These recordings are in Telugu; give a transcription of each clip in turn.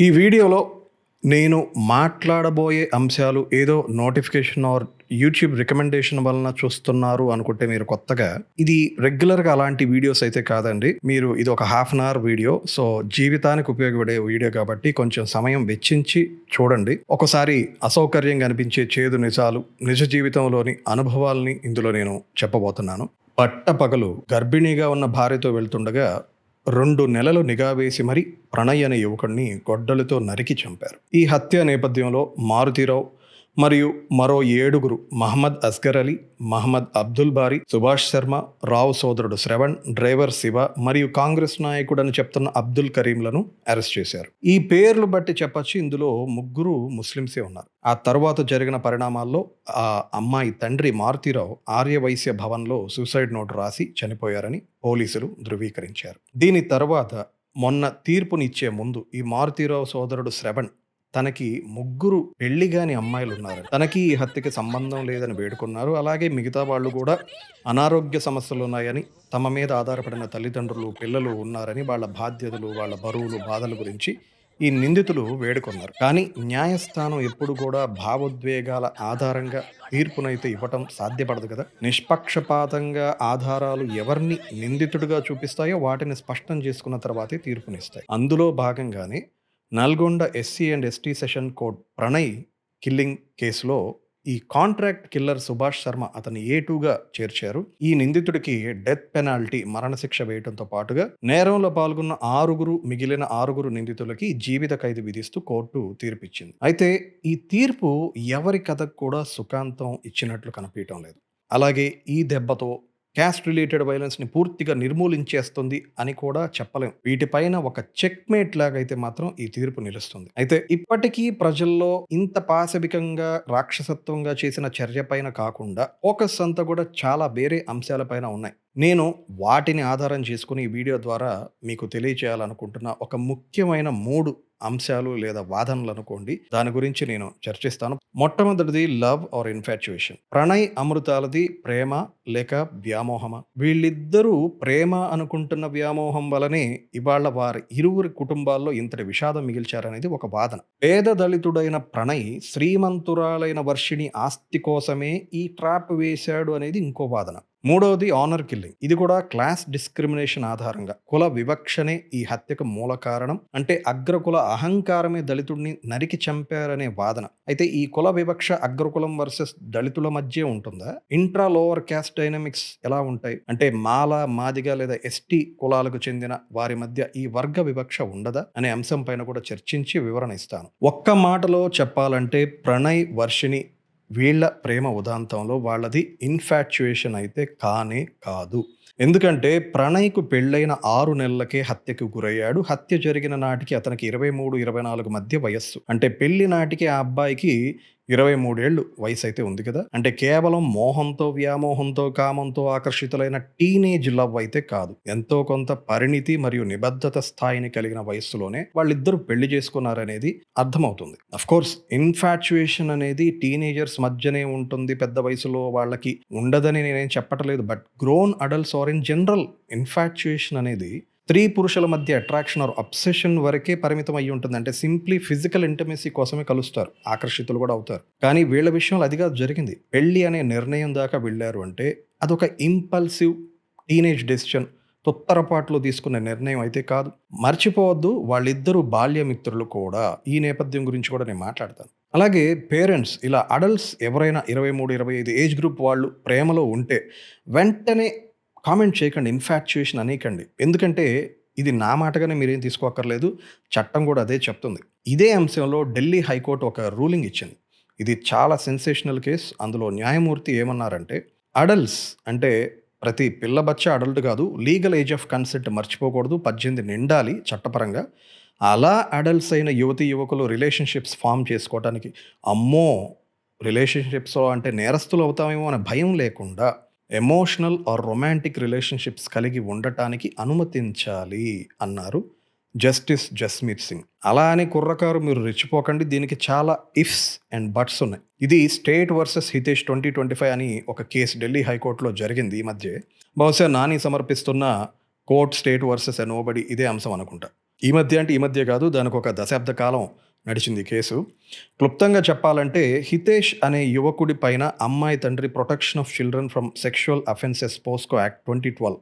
ఈ వీడియోలో నేను మాట్లాడబోయే అంశాలు ఏదో నోటిఫికేషన్ ఆర్ యూట్యూబ్ రికమెండేషన్ వలన చూస్తున్నారు అనుకుంటే మీరు కొత్తగా, ఇది రెగ్యులర్గా అలాంటి వీడియోస్ అయితే కాదండి. మీరు ఇది ఒక half an hour video, so జీవితానికి ఉపయోగపడే వీడియో కాబట్టి కొంచెం సమయం వెచ్చించి చూడండి. ఒకసారి అసౌకర్యంగా అనిపించే చేదు నిజాలు, నిజ జీవితంలోని అనుభవాల్ని ఇందులో నేను చెప్పబోతున్నాను. పట్టపగలు గర్భిణీగా ఉన్న భార్యతో వెళ్తుండగా 2 నెలలు నిఘా వేసి మరీ ప్రణయ్ అనే యువకుడిని గొడ్డలితో నరికి చంపారు. ఈ హత్య నేపథ్యంలో మారుతీరావు మరియు మరో 7 మహమ్మద్ అస్గర్ అలీ, మహమ్మద్ అబ్దుల్ బారీ, సుభాష్ శర్మ, రావు సోదరుడు శ్రవణ్, డ్రైవర్ శివ మరియు కాంగ్రెస్ నాయకుడని చెప్తున్న అబ్దుల్ కరీంలను అరెస్ట్ చేశారు. ఈ పేర్లు బట్టి చెప్పొచ్చు ఇందులో 3 ముస్లింసే ఉన్నారు. ఆ తర్వాత జరిగిన పరిణామాల్లో ఆ అమ్మాయి తండ్రి మారుతీరావు ఆర్యవైశ్య భవన్లో సూసైడ్ నోట్ రాసి చనిపోయారని పోలీసులు ధృవీకరించారు. దీని తర్వాత మొన్న తీర్పునిచ్చే ముందు ఈ మారుతీరావు సోదరుడు శ్రవణ్ తనకి 3 పెళ్లిగాని అమ్మాయిలు ఉన్నారు, తనకి ఈ హత్యకి సంబంధం లేదని వేడుకున్నారు. అలాగే మిగతా వాళ్ళు కూడా అనారోగ్య సమస్యలు ఉన్నాయని, తమ మీద ఆధారపడిన తల్లిదండ్రులు, పిల్లలు ఉన్నారని, వాళ్ళ బాధ్యతలు, వాళ్ళ బరువులు, బాధల గురించి ఈ నిందితులు వేడుకున్నారు. కానీ న్యాయస్థానం ఎప్పుడు కూడా భావోద్వేగాల ఆధారంగా తీర్పునైతే ఇవ్వటం సాధ్యపడదు కదా. నిష్పక్షపాతంగా ఆధారాలు ఎవరిని నిందితుడిగా చూపిస్తాయో వాటిని స్పష్టం చేసుకున్న తర్వాతే తీర్పునిస్తాయి. అందులో భాగంగానే Nalgonda SC and ST session court Pranay killing కేసులో ఈ కాంట్రాక్ట్ కిల్లర్ సుభాష్ శర్మ అతని A2గా చేర్చారు. ఈ నిందితుడికి డెత్ పెనాల్టీ, మరణశిక్ష వేయడంతో పాటుగా నేరంలో పాల్గొన్న 6 మిగిలిన 6 నిందితులకి జీవిత ఖైదు విధిస్తూ కోర్టు తీర్పిచ్చింది. అయితే ఈ తీర్పు ఎవరి కథకు కూడా సుఖాంతం ఇచ్చినట్లు కనిపించడం లేదు. అలాగే ఈ దెబ్బతో క్యాస్ట్ రిలేటెడ్ వైలెన్స్ని పూర్తిగా నిర్మూలించేస్తుంది అని కూడా చెప్పలేం. వీటిపైన ఒక చెక్మేట్ లాగైతే మాత్రం ఈ తీర్పు నిలుస్తుంది. అయితే ఇప్పటికీ ప్రజల్లో ఇంత పాశవికంగా, రాక్షసత్వంగా చేసిన చర్య పైన కాకుండా ఫోకస్ అంతా కూడా చాలా వేరే అంశాలపైన ఉన్నాయి. నేను వాటిని ఆధారం చేసుకుని ఈ వీడియో ద్వారా మీకు తెలియచేయాలనుకుంటున్న ఒక ముఖ్యమైన 3 అంశాలు లేదా వాదనలు అనుకోండి, దాని గురించి నేను చర్చిస్తాను. మొట్టమొదటిది లవ్ ఆర్ ఇన్ఫాచ్యుయేషన్. ప్రణయ్ అమృతాలది ప్రేమ లేక వ్యామోహమా? వీళ్ళిద్దరూ ప్రేమ అనుకుంటున్న వ్యామోహం వలనే ఇవాళ వారి ఇరువురి కుటుంబాల్లో ఇంతటి విషాదం మిగిల్చారనేది ఒక వాదన. పేద దళితుడైన ప్రణయ్ శ్రీమంతురాలైన వర్షిణి ఆస్తి కోసమే ఈ ట్రాప్ వేశాడు అనేది ఇంకో వాదన. మూడవది ఆనర్ కిల్లింగ్. ఇది కూడా క్లాస్ డిస్క్రిమినేషన్ ఆధారంగా, కుల వివక్షనే ఈ హత్యకు మూల కారణం. అంటే అగ్రకుల అహంకారమే దళితుడిని నరికి చంపారనే వాదన. అయితే ఈ కుల వివక్ష అగ్రకులం వర్సెస్ దళితుల మధ్య ఉంటుందా? ఇంట్రా లోవర్ క్యాస్ట్ డైనమిక్స్ ఎలా ఉంటాయి? అంటే మాల, మాదిగ లేదా ఎస్టీ కులాలకు చెందిన వారి మధ్య ఈ వర్గ వివక్ష ఉండదా అనే అంశం పైన కూడా చర్చించి వివరణ ఇస్తాను. ఒక్క మాటలో చెప్పాలంటే ప్రణయ్, వర్షిణి వీళ్ళ ప్రేమ ఉదాంతంలో వాళ్ళది ఇన్ఫాచ్యుయేషన్ అయితే కానే కాదు. ఎందుకంటే ప్రణయ్కు పెళ్ళైన 6 నెలలకే హత్యకు గురయ్యాడు. హత్య జరిగిన నాటికి అతనికి 23-24 మధ్య వయస్సు. అంటే పెళ్లి నాటికి ఆ అబ్బాయికి 23 ఏళ్ళు వయసు అయితే ఉంది కదా. అంటే కేవలం మోహంతో, వ్యామోహంతో, కామంతో ఆకర్షితులైన టీనేజ్ లవ్ అయితే కాదు. ఎంతో కొంత పరిణితి మరియు నిబద్ధత స్థాయిని కలిగిన వయస్సులోనే వాళ్ళిద్దరూ పెళ్లి చేసుకున్నారనేది అర్థమవుతుంది. అఫ్ కోర్స్ ఇన్ఫాచ్యుయేషన్ అనేది టీనేజర్స్ మధ్యనే ఉంటుంది, పెద్ద వయసులో వాళ్ళకి ఉండదని నేనేం చెప్పట్లేదు. But grown adults are in general infatuation అనేది స్త్రీ పురుషుల మధ్య అట్రాక్షన్ ఆర్ అబ్సెషన్ వరకే పరిమితం అయ్యి ఉంటుంది. అంటే సింప్లీ ఫిజికల్ ఇంటిమసీ కోసమే కలుస్తారు, ఆకర్షితులు కూడా అవుతారు. కానీ వీళ్ళ విషయంలో అదిగా జరిగింది. పెళ్లి అనే నిర్ణయం దాకా వెళ్ళారు అంటే అదొక ఇంపల్సివ్ టీనేజ్ డెసిషన్, తొత్తరపాటులో తీసుకునే నిర్ణయం అయితే కాదు. మర్చిపోవద్దు, వాళ్ళిద్దరూ బాల్యమిత్రులు కూడా. ఈ నేపథ్యం గురించి కూడా నేను మాట్లాడతాను. అలాగే పేరెంట్స్, ఇలా అడల్ట్స్ ఎవరైనా 23-25 ఏజ్ గ్రూప్ వాళ్ళు ప్రేమలో ఉంటే వెంటనే కామెంట్ చేయకండి, ఇన్ఫాచ్యుయేషన్ అనేకండి. ఎందుకంటే ఇది నా మాటగానే మీరేం తీసుకోక్కర్లేదు, చట్టం కూడా అదే చెప్తుంది. ఇదే అంశంలో ఢిల్లీ హైకోర్టు ఒక రూలింగ్ ఇచ్చింది. ఇది చాలా సెన్సేషనల్ కేస్. అందులో న్యాయమూర్తి ఏమన్నారంటే, అడల్ట్స్ అంటే ప్రతి పిల్ల బచ్చ అడల్ట్ కాదు, లీగల్ ఏజ్ ఆఫ్ కన్సెంట్ మర్చిపోకూడదు, 18 నిండాలి చట్టపరంగా. అలా అడల్ట్స్ అయిన యువతి యువకులు రిలేషన్షిప్స్ ఫామ్ చేసుకోవడానికి, అమ్మో రిలేషన్షిప్స్లో అంటే నేరస్తులు అవుతామేమో అనే భయం లేకుండా ఎమోషనల్ ఆర్ రొమాంటిక్ రిలేషన్షిప్స్ కలిగి ఉండటానికి అనుమతించాలి అన్నారు జస్టిస్ జస్మీత్ సింగ్. అలా అని కుర్రకారు మీరు రెచ్చిపోకండి, దీనికి చాలా ఇఫ్స్ అండ్ బట్స్ ఉన్నాయి. ఇది స్టేట్ వర్సెస్ హితేష్ 2025 అని ఒక కేసు ఢిల్లీ హైకోర్టులో జరిగింది ఈ మధ్య. బహుశా నాని సమర్పిస్తున్న కోర్ట్ స్టేట్ వర్సెస్ నోబడి ఇదే అంశం అనుకుంటా. ఈ మధ్య కాదు. దానికొక దశాబ్ద కాలం నడిచింది ఈ కేసు. క్లుప్తంగా చెప్పాలంటే హితేష్ అనే యువకుడి పైన అమ్మాయి తండ్రి protection of children from sexual offences POCSO act 2012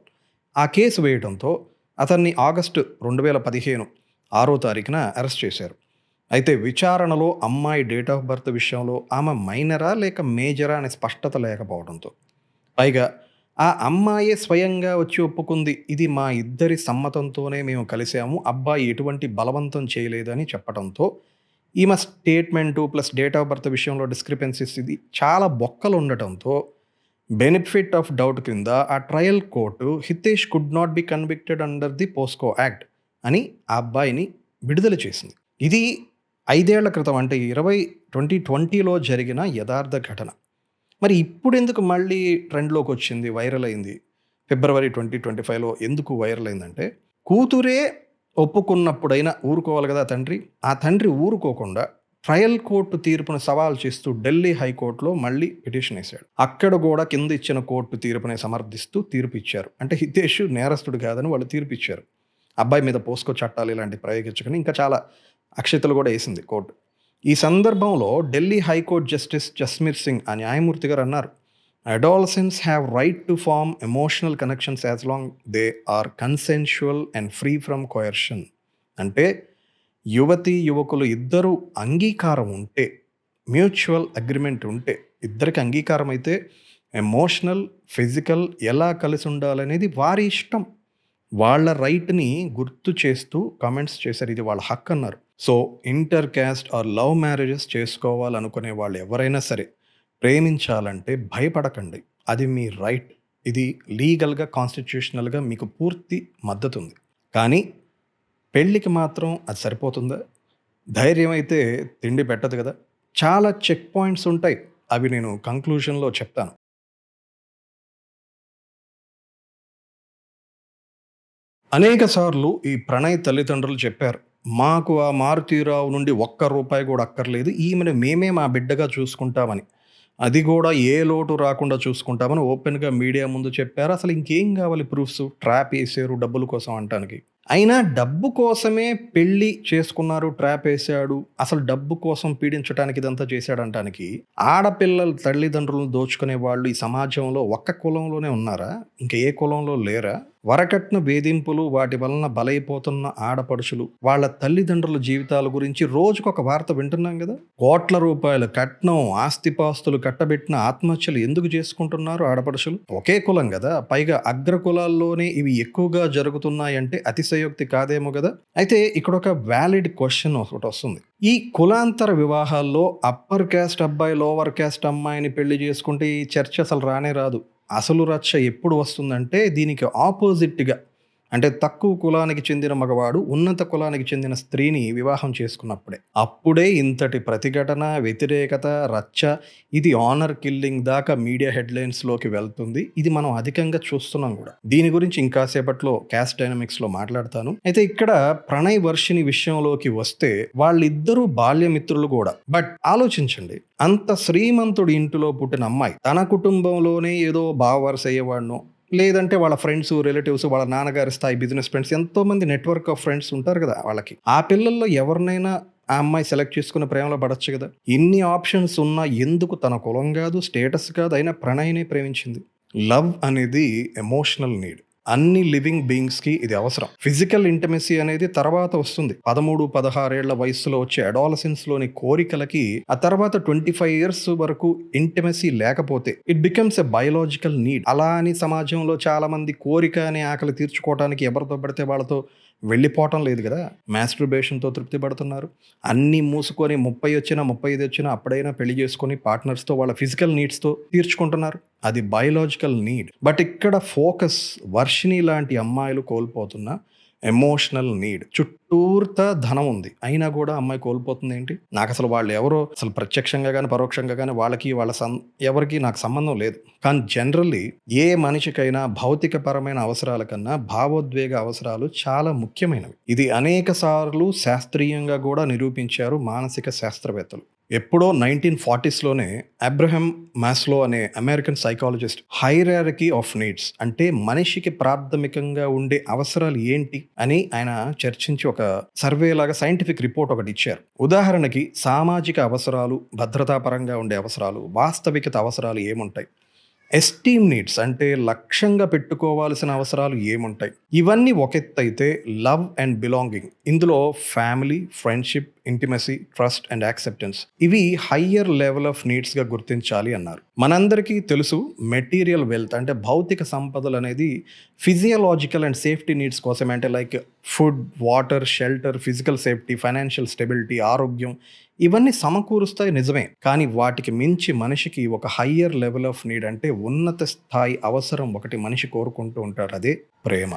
ఆ కేసు వేయడంతో అతన్ని ఆగస్టు 2015 6వ తారీఖున అరెస్ట్ చేశారు. అయితే విచారణలో అమ్మాయి డేట్ ఆఫ్ బర్త్ విషయంలో ఆమె మైనరా లేక మేజరా అనే స్పష్టత లేకపోవడంతో, పైగా ఆ అమ్మాయే స్వయంగా వచ్చి ఒప్పుకుంది. ఇది మా ఇద్దరి సమ్మతంతోనే మేము కలిసాము. అబ్బాయి ఎటువంటి బలవంతం చేయలేదని చెప్పడంతో, ఈమె statement plus date of birth విషయంలో డిస్క్రిపెన్సీస్ ఇది చాలా బొక్కలుండటంతో, బెనిఫిట్ ఆఫ్ డౌట్ కింద ఆ trial court Hitesh could not be convicted under the POCSO act అని ఆ అబ్బాయిని విడుదల చేసింది. ఇది 5 ఏళ్ల క్రితం అంటే 2020లో జరిగిన యథార్థ ఘటన. మరి ఇప్పుడెందుకు మళ్ళీ ట్రెండ్‌లోకి వచ్చింది, వైరల్ అయింది? ఫిబ్రవరి 2025లో ఎందుకు వైరల్ అయిందంటే, కూతురే ఒప్పుకున్నప్పుడైనా ఊరుకోవాలి కదా తండ్రి. ఆ తండ్రి ఊరుకోకుండా ట్రయల్ కోర్టు తీర్పును సవాల్ చేస్తూ ఢిల్లీ హైకోర్టులో మళ్ళీ పిటిషన్ ఏశాడు. అక్కడ కూడా కింద ఇచ్చిన కోర్టు తీర్పుని సమర్థిస్తూ తీర్పు ఇచ్చారు. అంటే హితేష్ నేరస్తుడు కాదని వాళ్ళు తీర్పు ఇచ్చారు. అబ్బాయి మీద పోస్కో చట్టాలు ఇలాంటివి ప్రయోగించకని ఇంకా చాలా అక్షతలు కూడా వేసింది కోర్టు. ఈ సందర్భంలో ఢిల్లీ హైకోర్టు జస్టిస్ జస్మీర్ సింగ్ ఆ న్యాయమూర్తి గారు అన్నారు, adolescents have right to form emotional connections as long they are consensual and free from coercion. అంటే యువతి యువకులు ఇద్దరు అంగీకారం ఉంటే, మ్యూచువల్ అగ్రిమెంట్ ఉంటే, ఇద్దరికి అంగీకారం అయితే ఎమోషనల్ ఫిజికల్ ఎలా కలిసి ఉండాలనేది వారి ఇష్టం. వాళ్ళ రైట్ని గుర్తు చేస్తూ కామెంట్స్ చేశారు. ఇది వాళ్ళ హక్కు అన్నారు. So inter caste or love marriages చేసుకోవాలనుకునే వాళ్ళు ఎవరైనా సరే ప్రేమించాలంటే భయపడకండి. అది మీ రైట్. ఇది లీగల్గా కాన్స్టిట్యూషనల్గా మీకు పూర్తి మద్దతు ఉంది. కానీ పెళ్ళికి మాత్రం అది సరిపోతుందా? ధైర్యం అయితే తిండి పెట్టదు కదా. చాలా చెక్ పాయింట్స్ ఉంటాయి. అవి నేను కంక్లూజన్లో చెప్తాను. అనేక సార్లు ఈ ప్రణయ్ తల్లిదండ్రులు చెప్పారు, మాకు ఆ మారుతీరావు నుండి ఒక్క రూపాయి కూడా అక్కర్లేదు, ఈమెను మేమే మా బిడ్డగా చూసుకుంటామని, అది కూడా ఏ లోటు రాకుండా చూసుకుంటామని ఓపెన్గా మీడియా ముందు చెప్పారు. అసలు ఇంకేం కావాలి ప్రూఫ్స్? ట్రాప్ వేసారు డబ్బుల కోసం అంటానికి. అయినా డబ్బు కోసమే పెళ్లి చేసుకున్నారు, ట్రాప్ వేసాడు, అసలు డబ్బు కోసం పీడించడానికి ఇదంతా చేశాడంటానికి, ఆడపిల్లల తల్లిదండ్రులను దోచుకునే వాళ్ళు ఈ సమాజంలో ఒక్క కులంలోనే ఉన్నారా? ఇంకా ఏ కులంలో లేరా? వరకట్న వేధింపులు, వాటి వలన బలైపోతున్న ఆడపడుచులు, వాళ్ళ తల్లిదండ్రుల జీవితాల గురించి రోజుకొక వార్త వింటున్నాం కదా. కోట్ల రూపాయల కట్నం, ఆస్తిపాస్తులు కట్టబెట్టిన ఆత్మహత్యలు ఎందుకు చేసుకుంటున్నారు ఆడపడుచులు? ఒకే కులం కదా, పైగా అగ్ర కులాల్లోనే ఇవి ఎక్కువగా జరుగుతున్నాయంటే అతిశయోక్తి కాదేమో కదా. అయితే ఇక్కడ ఒక వ్యాలిడ్ క్వశ్చన్ ఒకటి వస్తుంది. ఈ కులాంతర వివాహాల్లో అప్పర్ క్యాస్ట్ అబ్బాయి లోవర్ క్యాస్ట్ అమ్మాయిని పెళ్లి చేసుకుంటే ఈ చర్చ అసలు రానే రాదు. అసలు రచ్చ ఎప్పుడు వస్తుందంటే దీనికి ఆపోజిట్గా, అంటే తక్కువ కులానికి చెందిన మగవాడు ఉన్నత కులానికి చెందిన స్త్రీని వివాహం చేసుకున్నప్పుడే. అప్పుడే ఇంతటి ప్రతిఘటన, వ్యతిరేకత, రచ్చ, ఇది ఆనర్ కిల్లింగ్ దాకా మీడియా హెడ్లైన్స్లోకి వెళ్తుంది. ఇది మనం అధికంగా చూస్తున్నాం కూడా. దీని గురించి ఇంకాసేపట్లో క్యాస్ట్ డైనమిక్స్లో మాట్లాడతాను. అయితే ఇక్కడ ప్రణయ్ వర్షిని విషయంలోకి వస్తే వాళ్ళిద్దరూ బాల్యమిత్రులు కూడా. బట్ ఆలోచించండి, అంత శ్రీమంతుడి ఇంటిలో పుట్టిన అమ్మాయి తన కుటుంబంలోనే ఏదో బావవరస అయ్యేవాడినో, లేదంటే వాళ్ళ ఫ్రెండ్స్, రిలేటివ్స్, వాళ్ళ నాన్నగారి స్థాయి బిజినెస్ ఫ్రెండ్స్, ఎంతోమంది నెట్వర్క్ ఆఫ్ ఫ్రెండ్స్ ఉంటారు కదా వాళ్ళకి. ఆ పిల్లల్లో ఎవరినైనా ఆ అమ్మాయి సెలెక్ట్ చేసుకుని ప్రేమలో పడచ్చు కదా. ఇన్ని ఆప్షన్స్ ఉన్నా ఎందుకు తన కులం కాదు, స్టేటస్ కాదు, అయినా ప్రణయ్నే ప్రేమించింది. లవ్ అనేది ఎమోషనల్ నీడ్. అన్ని లివింగ్ బీయింగ్స్కి ఇది అవసరం. ఫిజికల్ ఇంటిమసీ అనేది తర్వాత వస్తుంది. 13-16 ఏళ్ల వయసులో వచ్చే అడాలసెన్స్లోని కోరికలకి ఆ తర్వాత 25 years వరకు ఇంటిమసీ లేకపోతే it becomes a biological need. అలా అని సమాజంలో చాలా మంది కోరిక అనే ఆకలి తీర్చుకోవడానికి ఎవరితో పడితే వాళ్ళతో వెళ్ళిపోవటం లేదు కదా. మాస్టర్బేషన్తో తృప్తి పడుతున్నారు. అన్నీ మూసుకొని 30 వచ్చినా 35 వచ్చినా అప్పుడైనా పెళ్లి చేసుకొని పార్ట్నర్స్తో వాళ్ళ ఫిజికల్ నీడ్స్తో తీర్చుకుంటున్నారు. అది బయోలాజికల్ నీడ్. బట్ ఇక్కడ ఫోకస్ వర్షిని లాంటి అమ్మాయిలు కోల్పోతున్న ఎమోషనల్ నీడ్. చుట్టూర్తా ధనం ఉంది, అయినా కూడా అమ్మాయి కోల్పోతుంది ఏంటి? నాకు అసలు వాళ్ళు ఎవరో అసలు ప్రత్యక్షంగా కానీ పరోక్షంగా కానీ వాళ్ళకి ఎవరికి నాకు సంబంధం లేదు. కానీ జనరల్లీ ఏ మనిషికైనా భౌతికపరమైన అవసరాల కన్నా భావోద్వేగ అవసరాలు చాలా ముఖ్యమైనవి. ఇది అనేక సార్లు శాస్త్రీయంగా కూడా నిరూపించారు మానసిక శాస్త్రవేత్తలు. ఎప్పుడో 1940sలోనే అబ్రహం మాస్లో అనే American psychologist hierarchy of needs, అంటే మనిషికి ప్రాథమికంగా ఉండే అవసరాలు ఏంటి అని ఆయన చర్చించి ఒక ఒక సర్వే లాగా సైంటిఫిక్ రిపోర్ట్ ఒకటి ఇచ్చారు. ఉదాహరణకి సామాజిక అవసరాలు, భద్రతాపరంగా ఉండే అవసరాలు, వాస్తవికత అవసరాలు ఏముంటాయి? ఎస్టీమ్ నీడ్స్ అంటే లక్ష్యంగా పెట్టుకోవాల్సిన అవసరాలు ఏముంటాయి? ఇవన్నీ ఒక ఎత్తైతే లవ్ అండ్ బిలాంగింగ్, ఇందులో family, friendship, intimacy, trust and acceptance ఇవి హయ్యర్ లెవెల్ ఆఫ్ నీడ్స్గా గుర్తించాలి అన్నారు. మనందరికీ తెలుసు మెటీరియల్ వెల్త్ అంటే భౌతిక సంపదలు అనేది ఫిజియలాజికల్ అండ్ సేఫ్టీ నీడ్స్ కోసమే, అంటే like food, water, shelter, physical safety, financial stability, ఆరోగ్యం ఇవన్నీ సమకూరుస్తాయి నిజమే. కానీ వాటికి మించి మనిషికి ఒక హయ్యర్ లెవెల్ ఆఫ్ నీడ్ అంటే ఉన్నత స్థాయి అవసరం ఒకటి మనిషి కోరుకుంటూ ఉంటాడు. అదే ప్రేమ.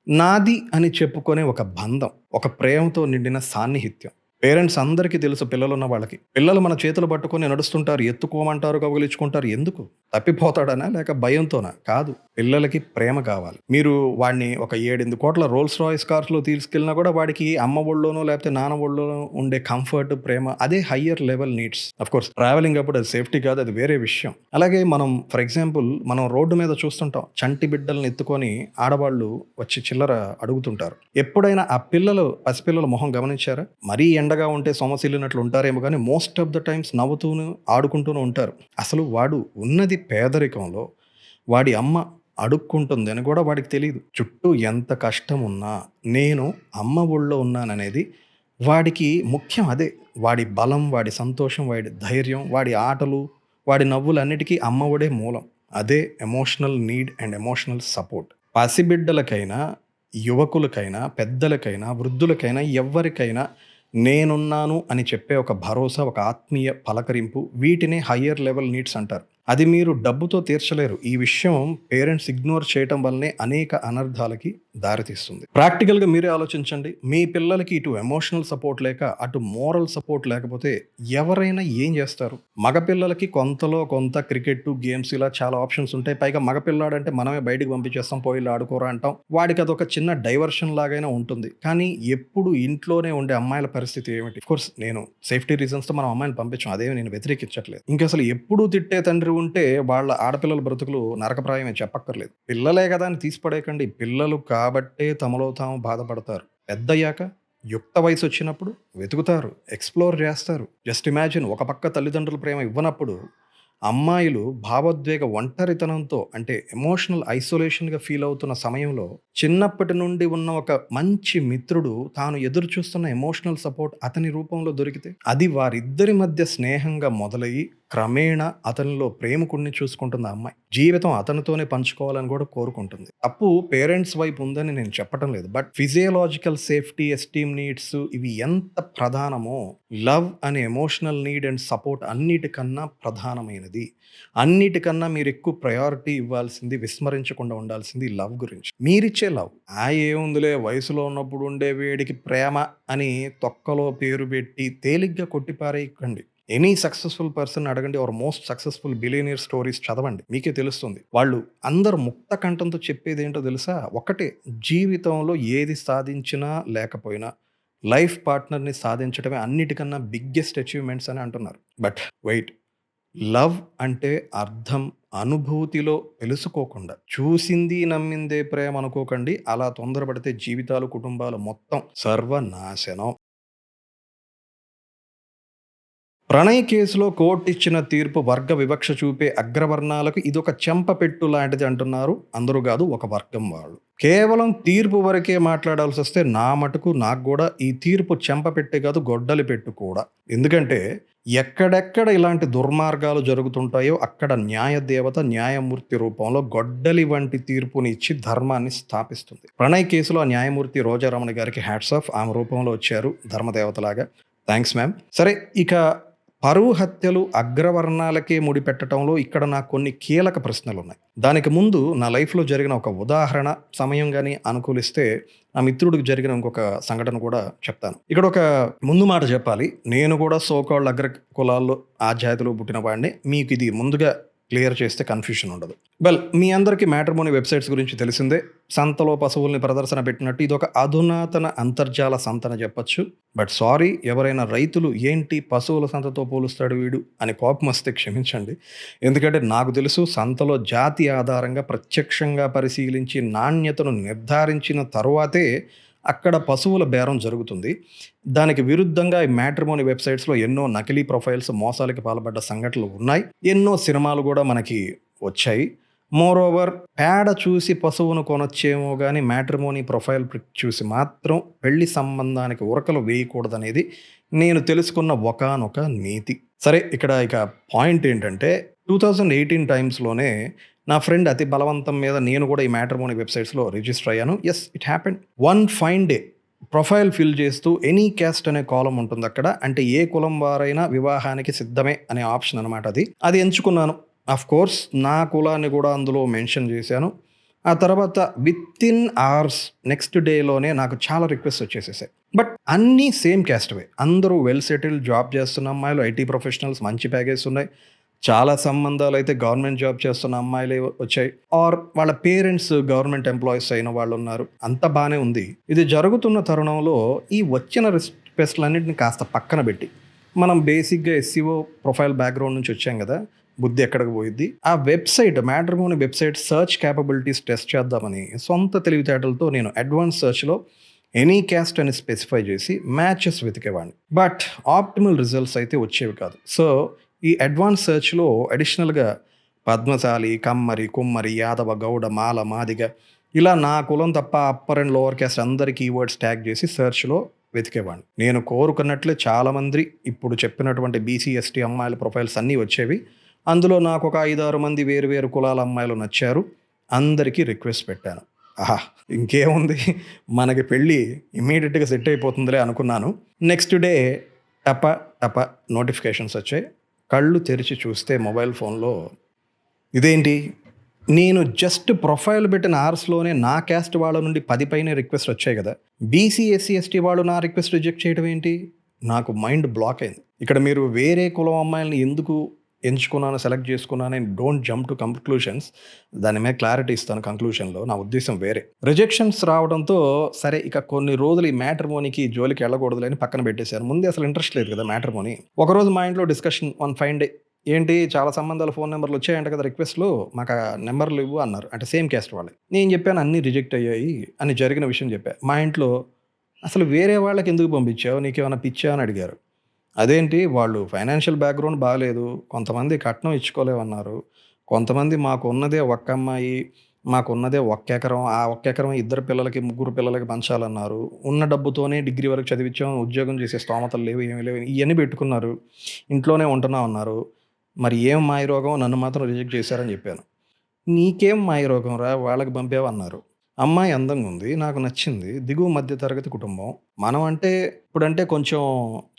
నాది అని చెప్పుకునే ఒక బంధం, ఒక ప్రేమతో నిండిన సాన్నిహిత్యం. పేరెంట్స్ అందరికీ తెలుసు పిల్లలున్న వాళ్ళకి. పిల్లలు మన చేతులు పట్టుకొని నడుస్తుంటారు, ఎత్తుకోమంటారు, కౌగిలించుకుంటారు. ఎందుకు? తప్పిపోతాడనా లేక భయంతోనా? కాదు, పిల్లలకి ప్రేమ కావాలి. మీరు వాడిని ఒక 7-8 కోట్ల రోల్స్ రాయ్స్ కార్స్లో తీసుకెళ్ళినా కూడా వాడికి అమ్మ ఒళ్ళోనో లేకపోతే నాన్న ఒళ్ళోనో ఉండే కంఫర్ట్, ప్రేమ అదే higher level needs. Of course travelling అప్పుడు అది సేఫ్టీ కాదు, అది వేరే విషయం. అలాగే మనం ఫర్ ఎగ్జాంపుల్ మనం రోడ్డు మీద చూస్తుంటాం, చంటి బిడ్డలను ఎత్తుకొని ఆడవాళ్ళు వచ్చి చిల్లర అడుగుతుంటారు. ఎప్పుడైనా ఆ పసిపిల్లల మొహం గమనించారా? మరీ ఎండగా ఉంటే సొమసిల్లినట్లు ఉంటారేమో కానీ మోస్ట్ ఆఫ్ ద టైమ్స్ నవ్వుతూను ఆడుకుంటూనే ఉంటారు. అసలు వాడు ఉన్నది పేదరికంలో, వాడి అమ్మ అడుక్కుంటుంది అని కూడా వాడికి తెలియదు. చుట్టూ ఎంత కష్టం ఉన్నా నేను అమ్మ ఒళ్ళో ఉన్నాననేది వాడికి ముఖ్యం. అదే వాడి బలం, వాడి సంతోషం, వాడి ధైర్యం, వాడి ఆటలు, వాడి నవ్వులన్నిటికీ అమ్మ ఒడే మూలం. అదే emotional need and emotional support. పసిబిడ్డలకైనా, యువకులకైనా, పెద్దలకైనా, వృద్ధులకైనా, ఎవ్వరికైనా నేనున్నాను అని చెప్పే ఒక భరోసా, ఒక ఆత్మీయ పలకరింపు, వీటినే హయ్యర్ లెవెల్ నీడ్స్ అంటారు. అది మీరు డబ్బుతో తీర్చలేరు. ఈ విషయం పేరెంట్స్ ఇగ్నోర్ చేయటం వల్లనే అనేక అనర్థాలకి దారితీస్తుంది. ప్రాక్టికల్గా మీరే ఆలోచించండి. మీ పిల్లలకి ఇటు ఎమోషనల్ సపోర్ట్ లేక అటు మోరల్ సపోర్ట్ లేకపోతే ఎవరైనా ఏం చేస్తారు? మగపిల్లలకి కొంతలో కొంత క్రికెట్, గేమ్స్ ఇలా చాలా ఆప్షన్స్ ఉంటాయి. పైగా మగపిల్లాడంటే మనమే బయటికి పంపించేస్తాం, పోయి ఆడుకోరా అంటాం. వాడికి అదొక చిన్న డైవర్షన్ లాగైనా ఉంటుంది. కానీ ఎప్పుడు ఇంట్లోనే ఉండే అమ్మాయిల పరిస్థితి ఏమిటి? కోర్స్ నేను సేఫ్టీ రీజన్స్తో మనం అమ్మాయిని పంపించాం, అదేమి నేను వ్యతిరేకించట్లేదు. ఇంకా అసలు ఎప్పుడూ తిట్టే తండ్రి ఉంటే వాళ్ళ ఆడపిల్లల బ్రతుకులు నరకప్రాయమే, చెప్పక్కర్లేదు. పిల్లలే కదా అని తీసిపడేయకండి. పిల్లలు కాబట్టే తమలో తాము బాధపడతారు. పెద్దయ్యాక యుక్త వయసు వచ్చినప్పుడు వెతుకుతారు, ఎక్స్‌ప్లోర్ చేస్తారు. జస్ట్ ఇమాజిన్, ఒక పక్క తల్లిదండ్రుల ప్రేమ ఇవ్వనప్పుడు అమ్మాయిలు భావోద్వేగ ఒంటరితనంతో అంటే ఎమోషనల్ ఐసోలేషన్‌గా ఫీల్ అవుతున్న సమయంలో చిన్నప్పటి నుండి ఉన్న ఒక మంచి మిత్రుడు తాను ఎదురు చూస్తున్న ఎమోషనల్ సపోర్ట్ అతని రూపంలో దొరికితే అది వారిద్దరి మధ్య స్నేహంగా మొదలయ్యి క్రమేణా అతనిలో ప్రేమికుడిని చూసుకుంటుంది ఆ అమ్మాయి. జీవితం అతనితోనే పంచుకోవాలని కూడా కోరుకుంటుంది. తప్పు పేరెంట్స్ వైపు ఉందని నేను చెప్పటం లేదు. But physiological safety, esteem needs ఇవి ఎంత ప్రధానమో లవ్ అనే ఎమోషనల్ నీడ్ అండ్ సపోర్ట్ అన్నిటికన్నా ప్రధానమైనది. అన్నిటికన్నా మీరు ఎక్కువ ప్రయారిటీ ఇవ్వాల్సింది, విస్మరించకుండా ఉండాల్సింది లవ్ గురించి. మీరిచ్చే లవ్ ఏముందిలే వయసులో ఉన్నప్పుడు ఉండే వేడికి ప్రేమ అని తొక్కలో పేరు పెట్టి తేలిగ్గా కొట్టిపారేయకండి. ఎనీ సక్సెస్ఫుల్ పర్సన్ అడగండి, or most successful billionaire stories చదవండి, మీకే తెలుస్తుంది. వాళ్ళు అందరు ముక్త కంఠంతో చెప్పేది ఏంటో తెలుసా? ఒకటే, జీవితంలో ఏది సాధించినా లేకపోయినా లైఫ్ పార్ట్నర్ని సాధించడమే అన్నిటికన్నా బిగ్గెస్ట్ అచీవ్మెంట్స్ అని అంటున్నారు. బట్ వెయిట్, లవ్ అంటే అర్థం అనుభూతిలో తెలుసుకోకుండా చూసింది నమ్మిందే ప్రేమ అనుకోకండి. అలా తొందరపడితే జీవితాలు, కుటుంబాలు మొత్తం సర్వనాశనం. ప్రణయ్ కేసులో కోర్టు ఇచ్చిన తీర్పు వర్గ వివక్ష చూపే అగ్రవర్ణాలకు ఇదొక చెంపపెట్టు లాంటిది అంటున్నారు. అందరూ కాదు, ఒక వర్గం వాళ్ళు. కేవలం తీర్పు వరకే మాట్లాడాల్సి వస్తే నా మటుకు నాకు కూడా ఈ తీర్పు చెంపపెట్టే కాదు, గొడ్డలి పెట్టు కూడా. ఎందుకంటే ఎక్కడెక్కడ ఇలాంటి దుర్మార్గాలు జరుగుతుంటాయో అక్కడ న్యాయదేవత న్యాయమూర్తి రూపంలో గొడ్డలి వంటి తీర్పుని ఇచ్చి ధర్మాన్ని స్థాపిస్తుంది. ప్రణయ్ కేసులో ఆ న్యాయమూర్తి రోజారమణ గారికి హ్యాట్స్ ఆఫ్. ఆమె రూపంలో వచ్చారు ధర్మదేవతలాగా. Thanks ma'am. సరే, ఇక పరువు హత్యలు అగ్రవర్ణాలకే ముడిపెట్టడంలో ఇక్కడ నాకు కొన్ని కీలక ప్రశ్నలు ఉన్నాయి. దానికి ముందు నా లైఫ్లో జరిగిన ఒక ఉదాహరణ సమయం కానీ అనుకూలిస్తే నా మిత్రుడికి జరిగిన ఇంకొక సంఘటన కూడా చెప్తాను. ఇక్కడ ఒక ముందు మాట చెప్పాలి, నేను కూడా సోకాల్డ్ అగ్ర కులాల్లో ఆజాతిలో పుట్టిన వాడిని. మీకు ఇది ముందుగా క్లియర్ చేస్తే కన్ఫ్యూషన్ ఉండదు. వెల్, మీ అందరికీ మ్యాట్రిమోనీ వెబ్సైట్స్ గురించి తెలిసిందే. సంతలో పశువుల్ని ప్రదర్శన పెట్టినట్టు ఇదొక అధునాతన అంతర్జాల సంత అని చెప్పచ్చు. బట్ సారీ, ఎవరైనా రైతులు ఏంటి పశువుల సంతతో పోలుస్తాడు వీడు అని కోపం వస్తే క్షమించండి. ఎందుకంటే నాకు తెలుసు, సంతలో జాతి ఆధారంగా ప్రత్యక్షంగా పరిశీలించి నాణ్యతను నిర్ధారించిన తరువాతే అక్కడ పశువుల బేరం జరుగుతుంది. దానికి విరుద్ధంగా ఈ మ్యాట్రిమోనీ వెబ్‌సైట్స్‌లో ఎన్నో నకిలీ ప్రొఫైల్స్ మోసాలకి పాల్పడ్డ సంఘటనలు ఉన్నాయి. ఎన్నో సినిమాలు గూడా మనకి వచ్చాయి. మోరోవర్ పేడ చూసి పశువును కొనొచ్చేమో గానీ మ్యాట్రిమోనీ ప్రొఫైల్ పిక్ చూసి మాత్రం పెళ్లి సంబంధానికి ఉరకలు వేయకూడదనేది నేను తెలుసుకున్న ఒకానొక నీతి. సరే ఇక పాయింట్ ఏంటంటే 2018 టైమ్స్‌లోనే నా ఫ్రెండ్ అతి బలవంతం మీద నేను కూడా ఈ మ్యాట్రిమోనీ వెబ్‌సైట్స్‌లో రిజిస్టర్ అయ్యాను. Yes, it happened. One fine day profile fill చేస్తూ ఎనీ క్యాస్ట్ అనే కాలమ్ ఉంటుందక్కడ. అంటే ఏ కులం వారైనా వివాహానికి సిద్ధమే అనే ఆప్షన్ అనమాట అది. అది ఎంచుకున్నాను. ఆఫ్‌కోర్స్ నా కులాన్ని కూడా అందులో మెన్షన్ చేశాను. ఆ తర్వాత వితిన్ అవర్స్ నెక్స్ట్ డేలోనే నాకు చాలా రిక్వెస్ట్ వచ్చేసేసాయి. బట్ అన్నీ సేమ్ క్యాస్ట్‌వే. అందరూ వెల్ సెటిల్డ్ జాబ్ చేస్తున్న అమ్మాయిలు, ఐటీ ప్రొఫెషనల్స్, మంచి ప్యాకేజ్ ఉన్నాయి. చాలా సంబంధాలైతే గవర్నమెంట్ జాబ్ చేస్తున్న అమ్మాయిలే వచ్చాయి. ఆర్ వాళ్ళ పేరెంట్స్ గవర్నమెంట్ ఎంప్లాయీస్ అయిన వాళ్ళున్నారు. అంతా బానే ఉంది. ఇది జరుగుతున్న తరుణంలో ఈ వచ్చిన రిక్వెస్ట్‌లన్నిటిని కాస్త పక్కన పెట్టి, మనం బేసిక్‌గా ఎస్‌సీఓ ప్రొఫైల్ బ్యాక్‌గ్రౌండ్ నుంచి వచ్చాం కదా! బుద్ధి ఎక్కడికి పోయిద్ది. ఆ website matrimony website search capabilities test చేద్దామని సొంత తెలివితేటలతో నేను అడ్వాన్స్ సెర్చ్‌లో ఎనీ క్యాస్ట్ అని స్పెసిఫై చేసి మ్యాచెస్ వెతికేవాడిని. బట్ ఆప్టిమల్ రిజల్ట్స్ అయితే వచ్చేవి కాదు. సో ఈ అడ్వాన్స్ సెర్చ్‌లో అడిషనల్‌గా పద్మశాలి, కమ్మరి, కుమ్మరి, యాదవ, గౌడ, మాల, మాదిగ ఇలా నా కులం తప్ప అప్పర్ అండ్ లోవర్ క్యాస్ట్ అందరి కీవర్డ్స్ ట్యాగ్ చేసి సెర్చ్‌లో వెతికేవాడిని. నేను కోరుకున్నట్లే చాలామంది ఇప్పుడు చెప్పినటువంటి బీసీ, ఎస్టీ అమ్మాయిల ప్రొఫైల్స్ అన్నీ వచ్చేవి. అందులో నాకు ఒక 5, 6 మంది వేరు వేరు కులాల అమ్మాయిలు నచ్చారు. అందరికీ రిక్వెస్ట్ పెట్టాను. ఆహా! ఇంకేముంది, మనకి పెళ్ళి ఇమ్మీడియేట్‌గా సెట్ అయిపోతుందిలే అనుకున్నాను. నెక్స్ట్ డే టప టప నోటిఫికేషన్స్ వచ్చాయి. కళ్ళు తెరిచి చూస్తే మొబైల్ ఫోన్‌లో ఇదేంటి, నేను జస్ట్ ప్రొఫైల్ పెట్టిన అవర్స్‌లోనే నా క్యాస్ట్ వాళ్ళ నుండి 10 పైనే రిక్వెస్ట్ వచ్చాయి కదా! బీసీ, ఎస్సీ, ఎస్టీ వాళ్ళు నా రిక్వెస్ట్ రిజెక్ట్ చేయడం ఏంటి? నాకు మైండ్ బ్లాక్ అయింది. ఇక్కడ మీరు వేరే కులం అమ్మాయిలని ఎందుకు ఎంచుకున్నాను, సెలెక్ట్ చేసుకున్నాను అని డోంట్ జంప్ టు కంక్లూషన్స్. దాని మీద క్లారిటీ ఇస్తాను కంక్లూషన్‌లో. నా ఉద్దేశ్యం వేరే. రిజెక్షన్స్ రావడంతో సరే ఇక కొన్ని రోజులు ఈ మ్యాట్రిమోనీకి జోలికి వెళ్ళకూడదులే అని పక్కన పెట్టేశాను. ముందే అసలు ఇంట్రెస్ట్ లేదు కదా మ్యాట్రిమోనీ. ఒకరోజు మా ఇంట్లో డిస్కషన్ వన్ ఫైన్ డే. ఏంటి, చాలా సంబంధాల ఫోన్ నెంబర్లు వచ్చాయంట కదా రిక్వెస్ట్‌లు. మాకు ఆ నెంబర్లు ఇవ్వు అన్నారు. అంటే సేమ్ క్యాస్ట్ వాళ్ళే. నేను చెప్పాను అన్నీ రిజెక్ట్ అయ్యాయి అని జరిగిన విషయం చెప్పా. మా ఇంట్లో అసలు వేరే వాళ్ళకి ఎందుకు పంపించావు? నీకేమైనా పిచ్చా అని అడిగారు. అదేంటి, వాళ్ళు ఫైనాన్షియల్ బ్యాక్‌గ్రౌండ్ బాలేదు. కొంతమంది కట్నం ఇచ్చుకోలేమన్నారు. కొంతమంది మాకున్నదే ఒక్క అమ్మాయి, మాకున్నదే ఒక్క ఎకరం. ఆ ఒక్క ఎకరం ఇద్దరు పిల్లలకి, ముగ్గురు పిల్లలకి పంచాలన్నారు. ఉన్న డబ్బుతోనే డిగ్రీ వరకు చదివిచ్చాం. ఉద్యోగం చేసే స్తోమతలు లేవు, ఏమీ లేవు. ఇయన్నీ పెట్టుకున్నారు. ఇంట్లోనే ఉంటున్నాం అన్నారు. మరి ఏం మాయరోగం నన్ను మాత్రం రిజెక్ట్ చేశారని చెప్పాను. నీకేం మాయరోగంరా వాళ్ళకి పంపావన్నారు. అమ్మాయి అందంగుంది. నాకు నచ్చింది. దిగువ మధ్య తరగతి కుటుంబం. మనం అంటే ఇప్పుడంటే కొంచెం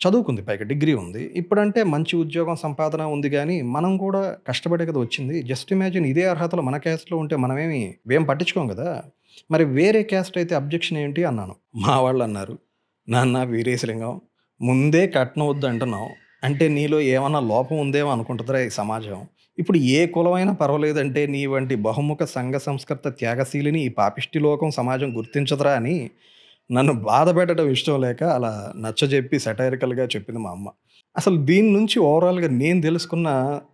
చదువుకుంది, పైగా డిగ్రీ ఉంది. ఇప్పుడంటే మంచి ఉద్యోగం, సంపాదన ఉంది గానీ, మనం కూడా కష్టపడే కదా వచ్చింది. జస్ట్ ఇమాజిన్ ఇదే అర్హతలు మన క్యాస్ట్‌లో ఉంటే మనమేమి ఇవేం పట్టించుకోం గదా! మరి వేరే క్యాస్ట్ అయితే అబ్జెక్షన్ ఏంటి అన్నాను. మా వాళ్ళన్నారు, "నాన్న వీరేశలింగం, ముందే కట్నం వద్దంటున్నావు. అంటే నీలో ఏమన్నా లోపం ఉందేమో అనుకుంటదిరా ఈ సమాజం. ఇప్పుడు ఏ కులమైనా పర్వాలేదంటే నీ వంటి బహుముఖ సంఘ సంస్కృత త్యాగశీలిని ఈ పాపిష్టి లోకం, సమాజం గుర్తించదురా" అని నన్ను బాధపెట్టడం ఇష్టం లేక అలా నచ్చజెప్పి సెటైరికల్‌గా చెప్పింది మా అమ్మ. అసలు దీని నుంచి ఓవరాల్‌గా నేను తెలుసుకున్న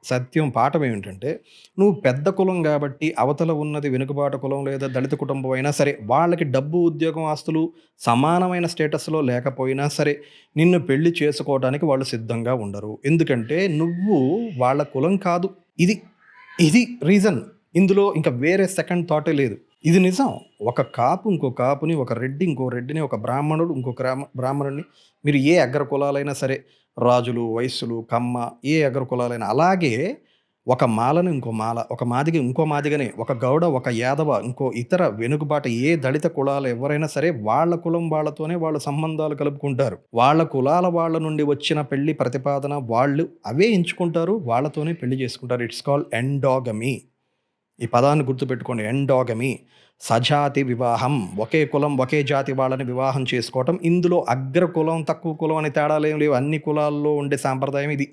సత్యం, పాఠం ఏమిటంటే, నువ్వు పెద్ద కులం గాబట్టి అవతల ఉన్నది వెనుకబాటు కులం లేదా దళిత కుటుంబం అయినా సరే, వాళ్ళకి డబ్బు, ఉద్యోగం, ఆస్తులు సమానమైన స్టేటస్‌లో లేకపోయినా సరే, నిన్ను పెళ్లి చేసుకోవడానికి వాళ్ళు సిద్ధంగా ఉండరు. ఎందుకంటే నువ్వు వాళ్ళ కులం కాదు. ఇది, ఇది రీజన్. ఇందులో ఇంక వేరే సెకండ్ థాటే లేదు. ఇది నిజం. ఒక కాపు ఇంకో కాపుని, ఒక రెడ్డి ఇంకో రెడ్డిని, ఒక బ్రాహ్మణుడు ఇంకొక బ్రాహ్మణుడిని, మీరు ఏ అగ్ర కులాలైనా సరే, రాజులు, వైశ్యులు, కమ్మ, ఏ అగ్ర కులాలైనా అలాగే ఒక మాలను ఇంకో మాల, ఒక మాదిగ ఇంకో మాదిగనే, ఒక గౌడ, ఒక యాదవ, ఇంకో ఇతర వెనుకబాటు ఏ దళిత కులాలు ఎవరైనా సరే వాళ్ళ కులం వాళ్ళతోనే వాళ్ళు సంబంధాలు కలుపుకుంటారు. వాళ్ళ కులాల వాళ్ళ నుండి వచ్చిన పెళ్లి ప్రతిపాదన వాళ్ళు అవే ఎంచుకుంటారు. వాళ్ళతోనే పెళ్లి చేసుకుంటారు. It's called endogamy. ఈ పదాన్ని గుర్తుపెట్టుకోండి, ఎండాగమీ. సజాతి వివాహం. ఒకే కులం, ఒకే జాతి వాళ్ళని వివాహం చేసుకోవటం. ఇందులో అగ్ర కులం, తక్కువ కులం అనే తేడాలేం లేవు. అన్ని కులాల్లో ఉండే సాంప్రదాయం ఇది.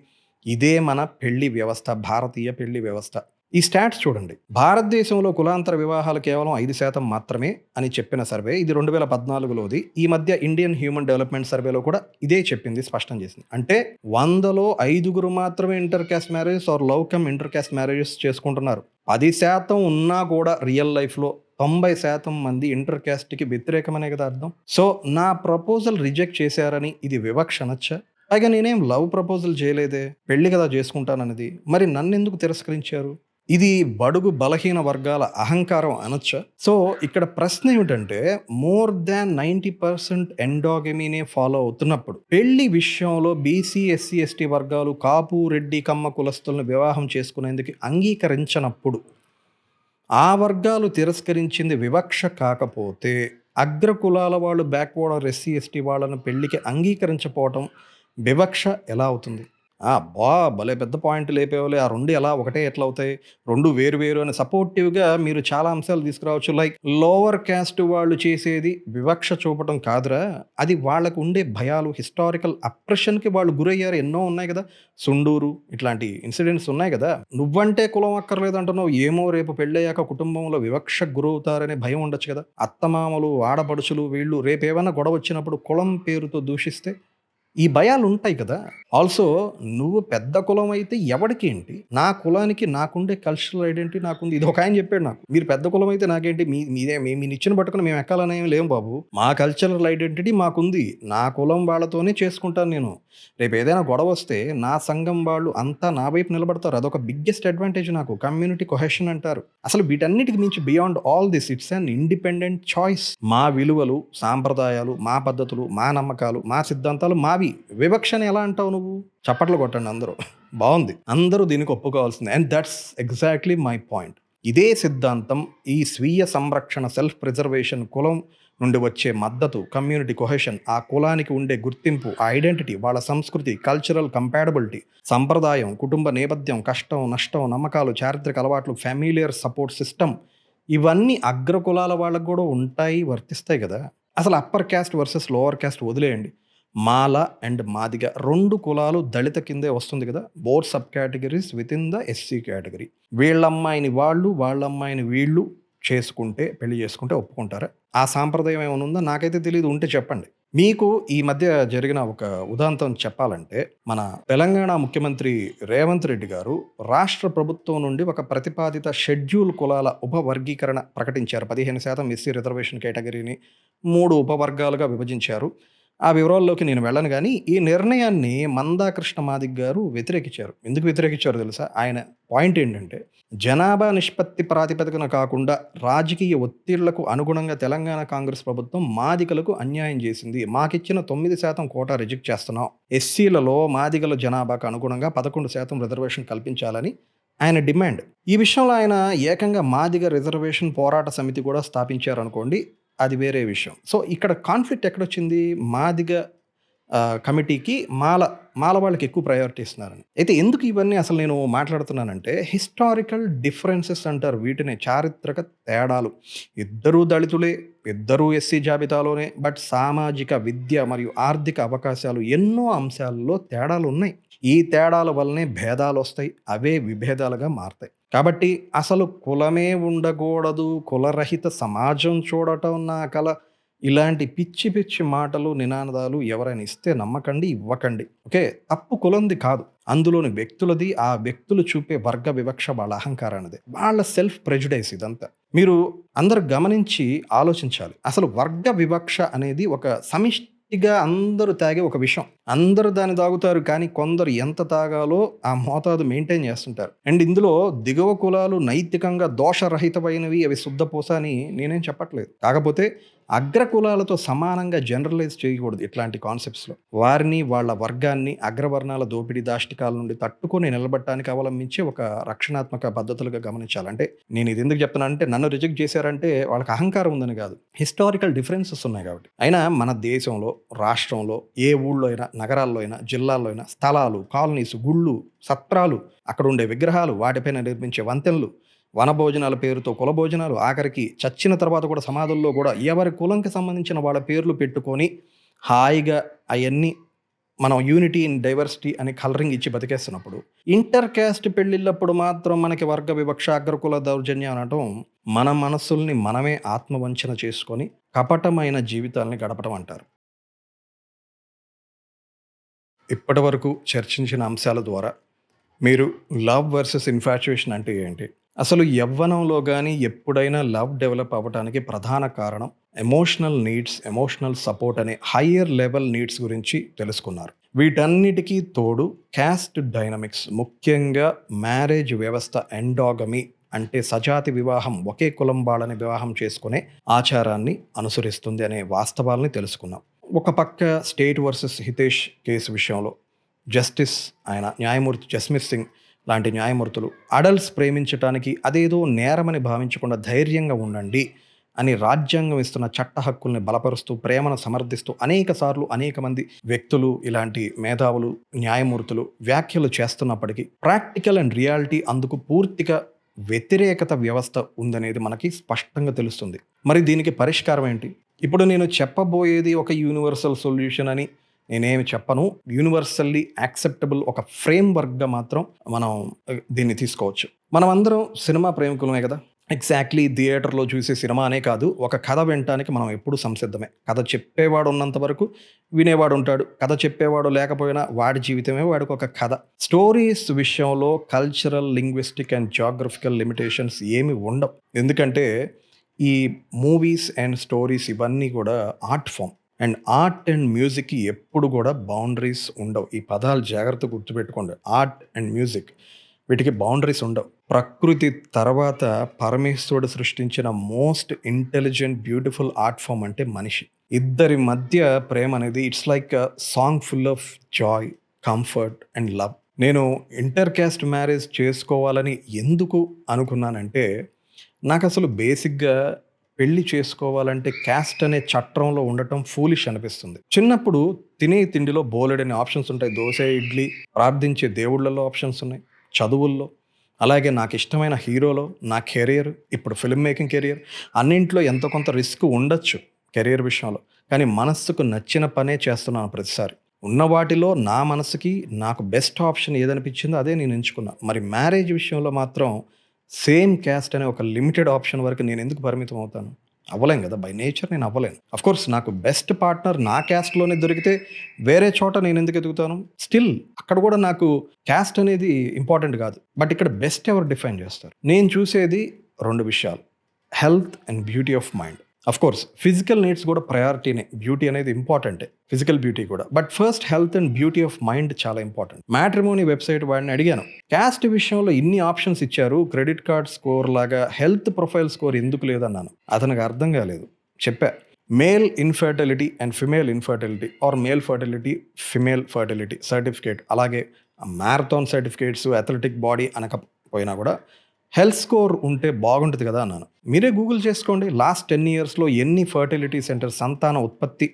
ఇదే మన పెళ్లి వ్యవస్థ, భారతీయ పెళ్లి వ్యవస్థ. ఈ స్టాట్స్ చూడండి. భారతదేశంలో కులాంతర వివాహాలు కేవలం 5% మాత్రమే అని చెప్పిన సర్వే ఇది 2014లోది. ఈ మధ్య ఇండియన్ హ్యూమన్ డెవలప్మెంట్ సర్వేలో కూడా ఇదే చెప్పింది, స్పష్టం చేసింది. అంటే 100లో 5 మాత్రమే inter caste marriages or love cum inter caste marriages చేసుకుంటున్నారు. 10% ఉన్నా కూడా రియల్ లైఫ్‌లో 90% మంది ఇంటర్ క్యాస్ట్‌కి వ్యతిరేకమనే కదా అర్థం. సో, నా ప్రపోజల్ రిజెక్ట్ చేశారని ఇది వివక్ష అనొచ్చా? పైగా నేనేం లవ్ ప్రపోజల్ చేయలేదే. పెళ్లి కదా చేసుకుంటానన్నది. మరి నన్నెందుకు తిరస్కరించారు? ఇది బడుగు బలహీన వర్గాల అహంకారం అనొచ్చా? సో, ఇక్కడ ప్రశ్న ఏమిటంటే మోర్ థాన్ 90% ఎండాగమీనే ఫాలో అవుతున్నప్పుడు, పెళ్లి విషయంలో బీసీ, ఎస్సీ, ఎస్టీ వర్గాలు కాపు, రెడ్డి, కమ్మ కులస్తులను వివాహం చేసుకునేందుకు అంగీకరించనప్పుడు, ఆ వర్గాలు తిరస్కరించింది వివక్ష కాకపోతే, అగ్ర కులాల వాళ్ళు బ్యాక్వర్డ్ ఎస్సీ, ఎస్టీ వాళ్ళని పెళ్లికి అంగీకరించకపోవటం వివక్ష ఎలా అవుతుంది? అబ్బా! భలే పెద్ద పాయింట్ లేపావులే. ఆ 2 ఎలా ఒకటే ఎట్లా అవుతాయి? 2 వేరు వేరు అని సపోర్టివ్‌గా మీరు చాలా అంశాలు తీసుకురావచ్చు. లైక్ లోవర్ క్యాస్ట్ వాళ్ళు చేసేది వివక్ష చూపటం కాదురా! అది వాళ్ళకు ఉండే భయాలు, హిస్టారికల్ అప్రెషన్‌కి వాళ్ళు గురయ్యారు. ఎన్నో ఉన్నాయి గదా! సుండూరు ఇట్లాంటి ఇన్సిడెంట్స్ ఉన్నాయి గదా! నువ్వంటే కులం అక్కర్లేదంటున్నావు. ఏమో రేపు పెళ్ళయ్యాక కుటుంబంలో వివక్షకు గురవుతారనే భయం ఉండొచ్చు గదా! అత్తమామలు, ఆడపడుచులు వీళ్ళు రేపేమన్నా గొడవొచ్చినప్పుడు కులం పేరుతో దూషిస్తే ఈ భయాలుంటాయి కదా! ఆల్సో నువ్వు పెద్ద కులమైతే ఎవడికేంటి? నా కులానికి నాకుండే కల్చరల్ ఐడెంటిటీ నాకుంది. ఇది ఒకాయన చెప్పాడు నాకు. మీరు పెద్ద కులమైతే నాకేంటి? మీ నిచ్చెన పట్టుకొని మేము ఎక్కాలని ఏమి లేము బాబు. మా కల్చరల్ ఐడెంటిటీ మాకుంది. నా కులం వాళ్ళతోనే చేసుకుంటాను నేను. రేపేదైనా గొడవొస్తే నా సంఘం వాళ్ళు అంతా నా వైపు నిలబడతారు. అదొక బిగ్గెస్ట్ అడ్వాంటేజ్ నాకు. కమ్యూనిటీ కొహెషన్ అంటారు. అసలు వీటన్నిటికి మించి beyond all this it's an independent choice. మా విలువలు, సాంప్రదాయాలు, మా పద్ధతులు, మా నమ్మకాలు, మా సిద్ధాంతాలు మావి. వివక్షని ఎలా అంటావు నువ్వు? చప్పట్లు కొట్టండి అందరూ. బావుంది. అందరూ దీనికి ఒప్పుకోవాల్సిందే. And that's exactly my point. ఇదే సిద్ధాంతం ఈ స్వీయ సంరక్షణ, సెల్ఫ్ ప్రిజర్వేషన్, కులం నుండి వచ్చే మద్దతు, కమ్యూనిటీ కొహెషన్, ఆ కులానికి ఉండే గుర్తింపు, ఆ ఐడెంటిటీ, వాళ్ళ సంస్కృతి, కల్చరల్ కంపాటబిలిటీ, సంప్రదాయం, కుటుంబ నేపథ్యం, కష్టం, నష్టం, నమ్మకాలు, చారిత్రక అలవాట్లు, ఫ్యామిలియర్ సపోర్ట్ సిస్టమ్ ఇవన్నీ అగ్ర కులాల వాళ్ళకి గూడా ఉంటాయి, వర్తిస్తాయి గదా! అసలు upper caste versus lower caste వదిలేయండి. మాల అండ్ మాదిగ 2 కులాలు దళిత కిందే వస్తుంది గదా! Both subcategories within the SC category. వీళ్ళమ్మాయిని వాళ్ళు, వాళ్ళమ్మాయిని వీళ్ళు చేసుకుంటే, పెళ్లి చేసుకుంటే ఒప్పుకుంటారా? ఆ సాంప్రదాయం ఏమైనా ఉందా? నాకైతే తెలీదు. ఉంటే చెప్పండి. మీకు ఈ మధ్య జరిగిన ఒక ఉదాంతం చెప్పాలంటే, మన తెలంగాణ ముఖ్యమంత్రి రేవంత్ రెడ్డి గారు రాష్ట్ర ప్రభుత్వం నుండి ఒక ప్రతిపాదిత షెడ్యూల్ కులాల ఉపవర్గీకరణ ప్రకటించారు. 15% ఎస్సీ రిజర్వేషన్ కేటగిరీని 3 ఉపవర్గాలుగా విభజించారు. ఆ వివరాల్లోకి నేను వెళ్ళను గానీ, ఈ నిర్ణయాన్ని మందాకృష్ణ మాదిగ గారు వ్యతిరేకించారు. ఎందుకు వ్యతిరేకించారో తెలుసా? ఆయన పాయింట్ ఏంటంటే, జనాభా నిష్పత్తి ప్రాతిపదికన కాకుండా రాజకీయ ఒత్తిళ్లకు అనుగుణంగా తెలంగాణ కాంగ్రెస్ ప్రభుత్వం మాదిగలకు అన్యాయం చేసింది. మాకిచ్చిన 9% కోటా రిజెక్ట్ చేస్తున్నాం. ఎస్సీలలో మాదిగల జనాభాకు అనుగుణంగా 11% రిజర్వేషన్ కల్పించాలని ఆయన డిమాండ్. ఈ విషయంలో ఆయన ఏకంగా మాదిగ రిజర్వేషన్ పోరాట సమితి కూడా స్థాపించారనుకోండి. అది వేరే విషయం. సో, ఇక్కడ కాన్ఫ్లిక్ట్ ఎక్కడొచ్చింది? మాదిగ కమిటీకి మాల వాళ్ళకి ఎక్కువ ప్రయారిటీ ఇస్తున్నారని. అయితే ఎందుకు ఇవన్నీ అసలు నేను మాట్లాడుతున్నానంటే, హిస్టారికల్ డిఫరెన్సెస్ అంటారు వీటినే. చారిత్రక తేడాలు. ఇద్దరూ దళితులే, ఇద్దరూ ఎస్సీ జాబితాలోనే. బట్ సామాజిక, విద్య మరియు ఆర్థిక అవకాశాలు ఎన్నో అంశాలలో తేడాలున్నాయి. ఈ తేడాల వల్లనే భేదాలొస్తాయి. అవే విభేదాలుగా మారతాయి. కాబట్టి అసలు కులమే ఉండకూడదు, కులరహిత సమాజం చూడటం నా కల. ఇలాంటి పిచ్చి పిచ్చి మాటలు, నినాదాలు ఎవరైనా ఇస్తే నమ్మకండి, ఇవ్వకండి. ఓకే. తప్పు కులంది కాదు. అందులోని వ్యక్తులది. ఆ వ్యక్తులు చూపే వర్గ వివక్ష వాళ్ళ అహంకారానిదే. వాళ్ళ సెల్ఫ్ ప్రెజుడైస్ ఇదంతా. మీరు అందరూ గమనించి ఆలోచించాలి. అసలు వర్గ వివక్ష అనేది ఒక సమిష్టిగా అందరూ తాగే ఒక విషం. అందరూ దాన్ని తాగుతారు. కానీ కొందరు ఎంత తాగాలో ఆ మోతాదు మెయింటైన్ చేస్తుంటారు. అండ్ ఇందులో దిగువ కులాలు నైతికంగా దోషరహితమైనవి, అవి శుద్ధపూస అని నేనేం చెప్పట్లేదు. కాకపోతే అగ్ర కులాలతో సమానంగా జనరలైజ్ చేయకూడదు ఇట్లాంటి కాన్సెప్ట్స్‌లో. వారిని, వాళ్ళ వర్గాన్ని అగ్రవర్ణాల దోపిడీ దాష్టికాల నుండి తట్టుకొని నిలబడటానికి అవలంబించే ఒక రక్షణాత్మక పద్ధతులుగా గమనించాలి. అంటే నేను ఇది ఎందుకు చెప్తున్నానంటే, నన్ను రిజెక్ట్ చేశారంటే వాళ్ళకి అహంకారం ఉందని కాదు. హిస్టారికల్ డిఫరెన్సెస్ ఉన్నాయి కాబట్టి. అయినా మన దేశంలో, రాష్ట్రంలో ఏ ఊళ్ళో అయినా, నగరాల్లో అయినా, జిల్లాల్లో అయినా స్థలాలు, కాలనీస్, గుళ్ళు, సత్రాలు, అక్కడుండే విగ్రహాలు, వాటిపైన నిర్మించే వంతెనలు, వనభోజనాల పేరుతో కులభోజనాలు, ఆఖరికి చచ్చిన తర్వాత కూడా సమాధుల్లో కూడా ఎవరి కులంకి సంబంధించిన వాళ్ళ పేర్లు పెట్టుకొని హాయిగా అయన్నీ మనం యూనిటీ ఇన్ డైవర్సిటీ అని కలరింగ్ ఇచ్చి బతికేస్తున్నప్పుడు, ఇంటర్ క్యాస్ట్ పెళ్ళిళ్ళప్పుడు మాత్రం మనకి వర్గ వివక్ష, అగ్రకుల దౌర్జన్యం అనటం మన మనస్సుల్ని మనమే ఆత్మవంచన చేసుకొని కపటమైన జీవితాల్ని గడపడం అంటారు. ఇప్పటివరకు చర్చించిన అంశాల ద్వారా మీరు లవ్ వర్సెస్ ఇన్ఫాచ్యుయేషన్ అంటే ఏంటి? అసలు యవ్వనంలో గాని ఎప్పుడైనా లవ్ డెవలప్ అవ్వటానికి ప్రధాన కారణం ఎమోషనల్ నీడ్స్, ఎమోషనల్ సపోర్ట్ అనే హయ్యర్ లెవెల్ నీడ్స్ గురించి తెలుసుకున్నారు. వీటన్నిటికీ తోడు క్యాస్ట్ డైనమిక్స్, ముఖ్యంగా మ్యారేజ్ వ్యవస్థ ఎండాగమీ అంటే సజాతి వివాహం, ఒకే కులం వాళ్ళని వివాహం చేసుకునే ఆచారాన్ని అనుసరిస్తుంది అనే వాస్తవాల్ని తెలుసుకున్నాం. ఒక పక్క స్టేట్ వర్సెస్ హితేష్ కేసు విషయంలో జస్టిస్ ఆయన న్యాయమూర్తి జస్మిత్ సింగ్ లాంటి న్యాయమూర్తులు అడల్ట్స్ ప్రేమించటానికి అదేదో నేరమని భావించకుండా ధైర్యంగా ఉండండి అని రాజ్యాంగం ఇస్తున్న చట్ట హక్కుల్ని బలపరుస్తూ, ప్రేమను సమర్థిస్తూ అనేక సార్లు అనేక మంది వ్యక్తులు, ఇలాంటి మేధావులు, న్యాయమూర్తులు వ్యాఖ్యలు చేస్తున్నప్పటికీ ప్రాక్టికల్ అండ్ రియాలిటీ అందుకు పూర్తిగా వ్యతిరేకత వ్యవస్థ ఉందనేది మనకి స్పష్టంగా తెలుస్తుంది. మరి దీనికి పరిష్కారం ఏంటి? ఇప్పుడు నేను చెప్పబోయేది ఒక యూనివర్సల్ సొల్యూషన్ అని నేనేమి చెప్పను. యూనివర్సల్లీ యాక్సెప్టబుల్ ఒక ఫ్రేమ్‌వర్క్‌గా మాత్రం మనం దీన్ని తీసుకోవచ్చు. మనమందరం సినిమా ప్రేమికులమే గదా! ఎగ్జాక్ట్‌లీ థియేటర్‌లో చూసే సినిమా అనే కాదు, ఒక కథ వినటానికి మనం ఎప్పుడూ సంసిద్ధమే. కథ చెప్పేవాడు ఉన్నంత వరకు వినేవాడుంటాడు. కథ చెప్పేవాడు లేకపోయినా వాడి జీవితమే వాడికొక కథ. స్టోరీస్ విషయంలో cultural, linguistic and geographical limitations ఏమి ఉండవు. ఎందుకంటే ఈ మూవీస్ అండ్ స్టోరీస్ ఇవన్నీ కూడా art form. And art and మ్యూజిక్‌కి ఎప్పుడు గూడా బౌండరీస్ ఉండవు. ఈ పదాలు జాగ్రత్తగా గుర్తుపెట్టుకోండి. ఆర్ట్ అండ్ మ్యూజిక్ వీటికి బౌండరీస్ ఉండవు. ప్రకృతి తర్వాత పరమేశ్వరుడు సృష్టించిన most intelligent, beautiful art form అంటే మనిషి. ఇద్దరి మధ్య ప్రేమ అనేది it's like a song full of joy, comfort and love. నేను ఇంటర్ క్యాస్ట్ మ్యారేజ్ చేసుకోవాలని ఎందుకు అనుకున్నానంటే, నాకసలు బేసిక్‌గా పెళ్లి చేసుకోవాలంటే క్యాస్ట్ అనే చట్రంలో ఉండటం ఫూలిష్ అనిపిస్తుంది. చిన్నప్పుడు తినే తిండిలో బోలెడన్ని ఆప్షన్స్ ఉంటాయి. దోస, ఇడ్లీ, ప్రార్థించే దేవుళ్ళలో ఆప్షన్స్ ఉన్నాయి. చదువుల్లో, అలాగే నాకిష్టమైన హీరోలో, నా కెరియర్, ఇప్పుడు ఫిల్మ్ మేకింగ్ కెరియర్ అన్నింట్లో ఎంతో కొంత రిస్క్ ఉండొచ్చు కెరియర్ విషయంలో. కానీ మనస్సుకు నచ్చిన పనే చేస్తున్నాను ప్రతిసారి. ఉన్న వాటిలో నా మనసుకి నాకు బెస్ట్ ఆప్షన్ ఏదనిపించిందో అదే నేను ఎంచుకున్నా. మరి మ్యారేజ్ విషయంలో మాత్రం సేమ్ క్యాస్ట్ అనే ఒక లిమిటెడ్ ఆప్షన్ వరకు నేనెందుకు పరిమితం అవుతాను? అవ్వలేను గదా! బై నేచర్ నేను అవ్వలేను. అఫ్‌కోర్స్ నాకు బెస్ట్ పార్ట్నర్ నా క్యాస్ట్‌లోనే దొరికితే వేరే చోట నేనెందుకు ఎతుకుతాను? స్టిల్ అక్కడ గూడా నాకు క్యాస్ట్ అనేది ఇంపార్టెంట్ గాదు. బట్ ఇక్కడ బెస్ట్ ఎవరు డిఫైన్ జేస్తారు? నేను చూసేది 2 విషయాలు. Health and beauty of mind. Of course physical needs గూడా ప్రయారిటీనే. బ్యూటీ అనేది ఇంపార్టెంటే. ఫిజికల్ బ్యూటీ కూడా. But first health and beauty of mind చాలా ఇంపార్టెంట్. మ్యాట్రిమోనీ వెబ్‌సైట్ వాడిని అడిగాను. క్యాస్ట్ విషయంలో ఇన్ని ఆప్షన్స్ ఇచ్చారు. క్రెడిట్ కార్డ్ స్కోర్ లాగా హెల్త్ ప్రొఫైల్ స్కోర్ ఎందుకు లేదన్నాను. అతనికి అర్థం గాలేదు. చెప్పా. Male infertility and female infertility or male fertility, female fertility certificate, అలాగే మ్యారథాన్ సర్టిఫికేట్స్, అథ్లెటిక్ బాడీ అనకపోయినా గూడా హెల్త్ స్కోర్ ఉంటే బాగుంటది కదా అన్నాను. మీరే గూగుల్ చేసుకోండి. లాస్ట్ 10 ఇయర్స్‌లో ఎన్ని ఫెర్టిలిటీ సెంటర్స్ సంతాన ఉత్పత్తి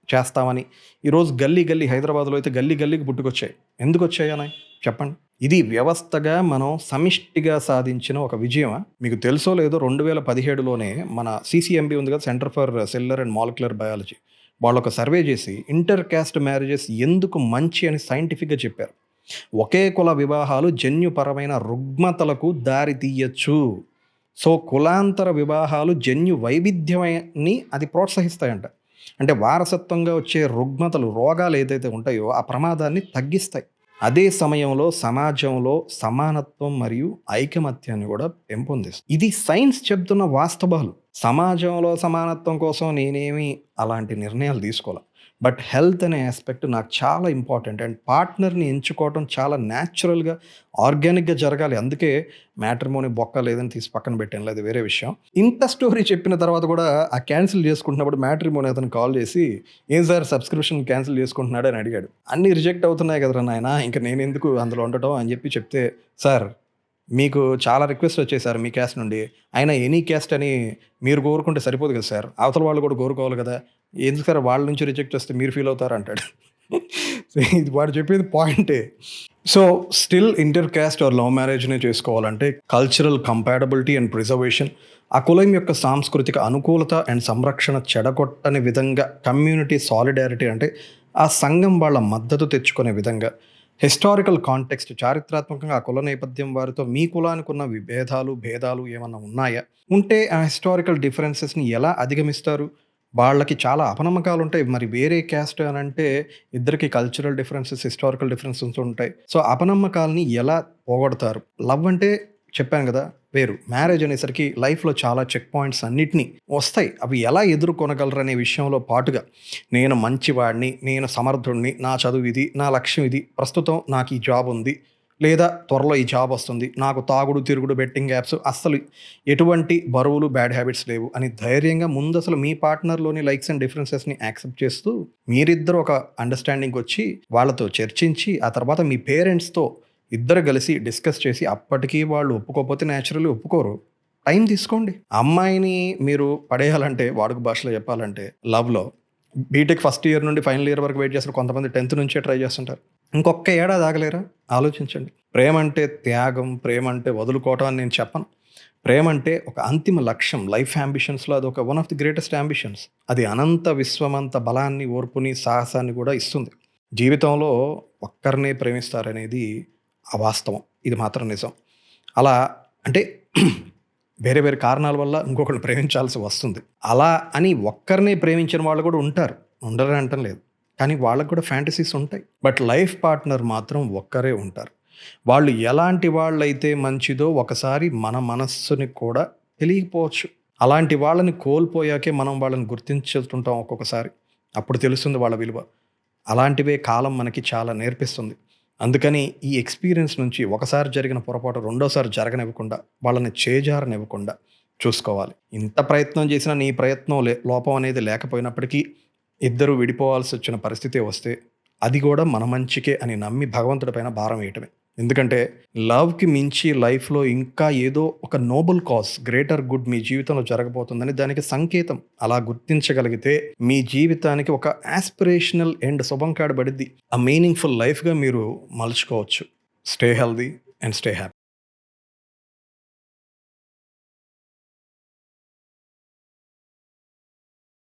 చేస్తామని ఈరోజు గల్లీ గల్లీ హైదరాబాద్‌లో అయితే గల్లీ గల్లీకి పుట్టుకొచ్చాయి. ఎందుకొచ్చాయని చెప్పండి. ఇది వ్యవస్థగా మనం సమిష్టిగా సాధించిన ఒక విజయమా? మీకు తెలుసో లేదో 2017లోనే మన సీసీఎంబీ ఉంది కదా, centre for cellular and molecular biology. వాళ్ళొక సర్వే చేసి ఇంటర్ క్యాస్ట్ మ్యారేజెస్ ఎందుకు మంచి అని సైంటిఫిక్‌గా చెప్పారు. ఒకే కుల వివాహాలు జన్యుపరమైన రుగ్మతలకు దారి తీయచ్చు. సో, కులాంతర వివాహాలు జన్యు వైవిధ్యాన్ని అది ప్రోత్సహిస్తాయంట. అంటే వారసత్వంగా వచ్చే రుగ్మతలు, రోగాలు ఏదైతే ఉంటాయో ఆ ప్రమాదాన్ని తగ్గిస్తాయి. అదే సమయంలో సమాజంలో సమానత్వం మరియు ఐకమత్యాన్ని కూడా పెంపొందిస్తుంది. ఇది సైన్స్ చెప్తున్న వాస్తవాలు. సమాజంలో సమానత్వం కోసం నేనేమి అలాంటి నిర్ణయాలు తీసుకోలే. బట్ హెల్త్ అనే ఆస్పెక్ట్ నాకు చాలా ఇంపార్టెంట్. అండ్ పార్ట్నర్‌ని ఎంచుకోవటం చాలా న్యాచురల్‌గా, ఆర్గానిక్‌గా జరగాలి. అందుకే మ్యాట్రిమోనీ బొక్క లేదని తీసి పక్కన పెట్టానులే, అది వేరే విషయం. ఇంత స్టోరీ చెప్పిన తర్వాత కూడా ఆ క్యాన్సిల్ చేసుకుంటున్నప్పుడు మ్యాట్రిమోనీ అతను కాల్ చేసి, "ఏం సార్ సబ్స్క్రిప్షన్ క్యాన్సిల్ చేసుకుంటున్నాడు" అని అడిగాడు. "అన్నీ రిజెక్ట్ అవుతున్నాయి కదరా నాయనా! ఇంక నేనెందుకు అందులో ఉండటం" అని చెప్పి చెప్తే, "సార్ మీకు చాలా రిక్వెస్ట్‌లు వచ్చాయి సార్ మీ క్యాస్ట్ నుండి. అయినా ఎనీ క్యాస్ట్ అని మీరు కోరుకుంటే సరిపోదు కదా సార్! అవతల వాళ్ళు కూడా కోరుకోవాలి కదా! ఎందుకు సార్ వాళ్ళ నుంచి రిజెక్ట్ వస్తే మీరు ఫీల్ అవుతారు" అంటాడు. ఇది వాడు చెప్పేది పాయింటే. So, still inter caste or love మ్యారేజ్‌నే చేసుకోవాలంటే కల్చరల్ కంపాటబిలిటీ అండ్ ప్రిజర్వేషన్, ఆ కులం యొక్క సాంస్కృతిక అనుకూలత అండ్ సంరక్షణ చెడగొట్టని విధంగా, కమ్యూనిటీ సాలిడారిటీ అంటే ఆ సంఘం వాళ్ళ మద్దతు తెచ్చుకునే విధంగా, హిస్టారికల్ కాంటెక్స్ట్ చారిత్రాత్మకంగా ఆ కుల నేపథ్యం వారితో మీ కులానికి ఉన్న విభేదాలు, భేదాలు ఏమన్నా ఉన్నాయా? ఉంటే ఆ హిస్టారికల్ డిఫరెన్సెస్‌ని ఎలా అధిగమిస్తారు? వాళ్ళకి చాలా అపనమ్మకాలుంటాయి. మరి వేరే క్యాస్ట్ అనంటే ఇద్దరికి కల్చరల్ డిఫరెన్సెస్, హిస్టారికల్ డిఫరెన్సెస్ ఉంటాయి. సో, అపనమ్మకాల్ని ఎలా పోగొడతారు? లవ్ అంటే చెప్పాను గదా! వేరు. మ్యారేజ్ అనేసరికి లైఫ్‌లో చాలా చెక్ పాయింట్స్ అన్నిటిని వస్తాయి. అవి ఎలా ఎదుర్కొనగలరనే విషయంలో పాటుగా నేను మంచివాడిని, నేను సమర్థుడిని, నా చదువు ఇది, నా లక్ష్యం ఇది, ప్రస్తుతం నాకు ఈ జాబ్ ఉంది. లేదా త్వరలో ఈ జాబ్ వస్తుంది. నాకు తాగుడు, తిరుగుడు, బెట్టింగ్ యాప్స్ అస్సలు ఎటువంటి బరువులు, బ్యాడ్ హ్యాబిట్స్ లేవు అని ధైర్యంగా ముందసలు మీ పార్ట్నర్‌లోని లైక్స్ అండ్ డిఫరెన్సెస్‌ని యాక్సెప్ట్ చేస్తూ మీరిద్దరూ ఒక అండర్‌స్టాండింగ్‌కొచ్చి వాళ్ళతో చర్చించి, ఆ తర్వాత మీ పేరెంట్స్‌తో ఇద్దరు కలిసి డిస్కస్ చేసి అప్పటికి వాళ్ళు ఒప్పుకోకపోతే నేచురల్లీ ఒప్పుకోరు. టైం తీసుకోండి. అమ్మాయిని మీరు పడేయాలంటే వాడుక భాషలో చెప్పాలంటే లవ్‌లో బీటెక్ ఫస్ట్ ఇయర్ నుండి ఫైనల్ ఇయర్ వరకు వెయిట్ చేస్తారు. కొంతమంది 10th నుంచే ట్రై చేస్తుంటారు. ఇంకొక్క ఏడాది ఆగలేరా? ఆలోచించండి. ప్రేమంటే త్యాగం, ప్రేమంటే వదులుకోవటం అని నేను చెప్పను. ప్రేమంటే ఒక అంతిమ లక్ష్యం. లైఫ్ యాంబిషన్స్‌లో అదొక one of the greatest ambitions. అది అనంత విశ్వమంత బలాన్ని, ఓర్పుని, సాహసాన్ని కూడా ఇస్తుంది. జీవితంలో ఒక్కరినే ప్రేమిస్తారనేది అవాస్తవం. ఇది మాత్రం నిజం. అలా అంటే వేరే వేరే కారణాల వల్ల ఇంకొకరిని ప్రేమించాల్సి వస్తుంది. అలా అని ఒక్కరినే ప్రేమించిన వాళ్ళు కూడా ఉంటారు. ఉండరని అనటం లేదు. కానీ వాళ్ళకి కూడా ఫ్యాంటసీస్ ఉంటాయి. బట్ లైఫ్ పార్ట్నర్ మాత్రం ఒక్కరే ఉంటారు. వాళ్ళు ఎలాంటి వాళ్ళైతే మంచిదో ఒకసారి మన మనస్సుని కూడా తెలియకపోవచ్చు. అలాంటి వాళ్ళని కోల్పోయాకే మనం వాళ్ళని గుర్తించుతుంటాం ఒక్కొక్కసారి. అప్పుడు తెలుస్తుంది వాళ్ళ విలువ. అలాంటివే కాలం మనకి చాలా నేర్పిస్తుంది. అందుకని ఈ ఎక్స్‌పీరియన్స్ నుంచి ఒకసారి జరిగిన పొరపాటు రెండోసారి జరగనివ్వకుండా, వాళ్ళని చేజారనివ్వకుండా చూసుకోవాలి. ఇంత ప్రయత్నం చేసినా నీ ప్రయత్నం లోపం అనేది లేకపోయినప్పటికీ ఇద్దరు విడిపోవాల్సొచ్చిన పరిస్థితే వస్తే, అది గూడా మన మంచికే అని నమ్మి భగవంతుడి పైన భారం వేయటమే. ఎందుకంటే లవ్‌కి మించి లైఫ్‌లో ఇంకా ఏదో ఒక నోబుల్ కాజ్, గ్రేటర్ గుడ్ మీ జీవితంలో జరగబోతుందని దానికి సంకేతం. అలా గుర్తించగలిగితే మీ జీవితానికి ఒక యాస్పిరేషనల్ ఎండ్ శుభంకాడ పడిద్ది. ఆ మీనింగ్‌ఫుల్ లైఫ్‌గా మీరు మలుచుకోవచ్చు. Stay healthy and stay happy.